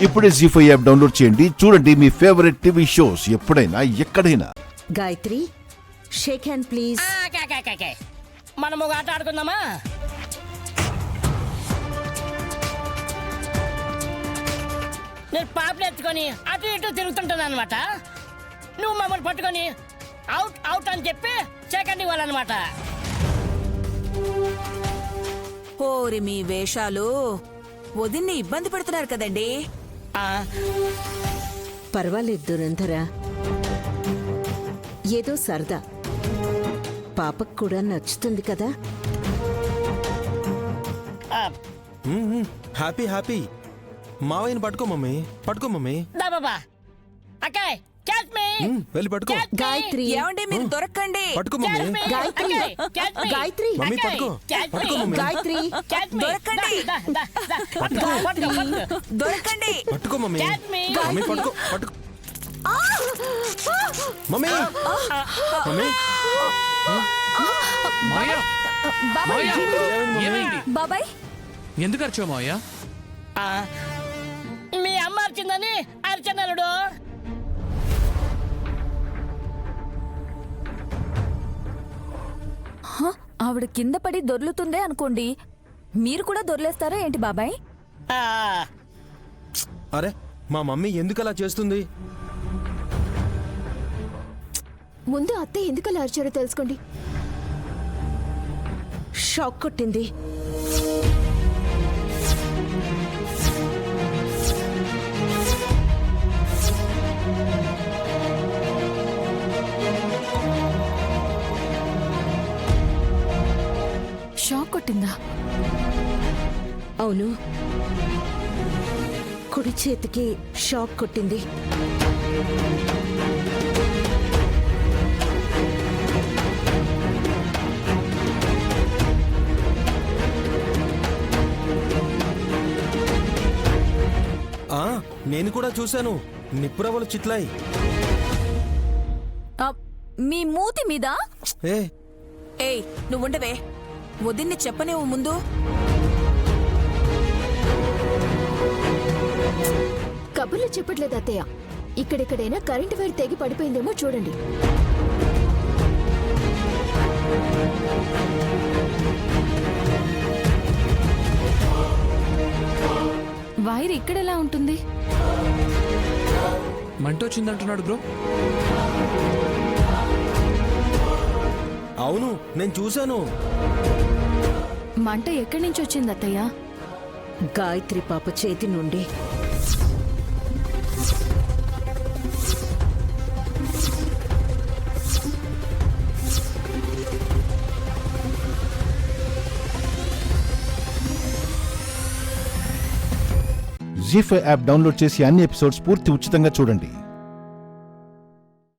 ఇప్పుడే జీ5 app download చేయండి. చూడండి మీ ఫేవరెట్ టీవీ షోస్ ఎప్పుడైనా ఎక్కడైనా. Gayatri, shake hand please. మనం ఒక ఆట ఆడుకుందామా? నేను పాపలు ఎత్తుకొని అటు ఇటు తిరుగుతుంటాను అనమాట. నువ్వు మమ్మల్ని పట్టుకొని అవుట్ అవుట్ అని చెప్పి సెకండ్ ఇవ్వాలన్నమాట. ఓరి మీ వేషాలు వదిన్ని ఇబ్బంది పెడుతున్నారు కదండి. పర్వాలేదు దురంధరా, ఏదో సరదా, పాపకు కూడా నచ్చుతుంది కదా. Happy happy. మావయ్యని పట్టుకో మమ్మీ, పట్టుకో మమ్మీ. దా బాబా. అక్కాయ్ క్యాచ్ మీ. వెళ్ళి పట్టుకో. గాయత్రి, ఏమండి మీరు దొరకండి. పట్టుకో మమ్మీ. గాయత్రి, గాయత్రి, మమ్మీ పట్టుకో. పట్టుకో మమ్మీ. గాయత్రి, దొరకండి. దొరకండి. పట్టుకో మమ్మీ. మమ్మీ పట్టుకో, పట్టుకో. Mummy, mummy. మాయా, మాయా, ఏమైంది? బాబాయ్ ఎందుకు అరిచావు మాయా? మీ అమ్మ అరిచిందని అరిచనలుడు. ఆవిడ కింద పడి దొర్లుతుందే అనుకోండి, మీరు కూడా దొర్లేస్తారా ఏంటి బాబాయ్? అరే మా మమ్మీ ఎందుకు అలా చేస్తుంది? ముందు అత్తయ్య ఎందుకు అలా అరిచారో తెలుసుకోండి. షాక్ కొట్టింది. షాక్ కొట్టిందా? అవును, కుడి చేతికి షాక్ కొట్టింది. నేను కూడా చూశాను, నిప్పురవ్వలు చిట్లాయి. మీ మూతి మీద. ఏయ్ నువ్వుండవే, వదిన్ని చెప్పనేవు ముందు. కబుర్లు చెప్పట్లేదు అత్తయ్య, ఇక్కడెక్కడైనా కరెంటు వైర్ తెగి పడిపోయిందేమో చూడండి. వైర్ ఇక్కడెలా ఉంటుంది? మంట వచ్చిందంటున్నాడు బ్రో. అవును నేను చూశాను. మంట ఎక్కడి నుంచి వచ్చింది అత్తయ్య? గాయత్రి పాప చేతి నుండి. జీ5 యాప్ డౌన్లోడ్ చేసి అన్ని ఎపిసోడ్స్ పూర్తి ఉచితంగా చూడండి.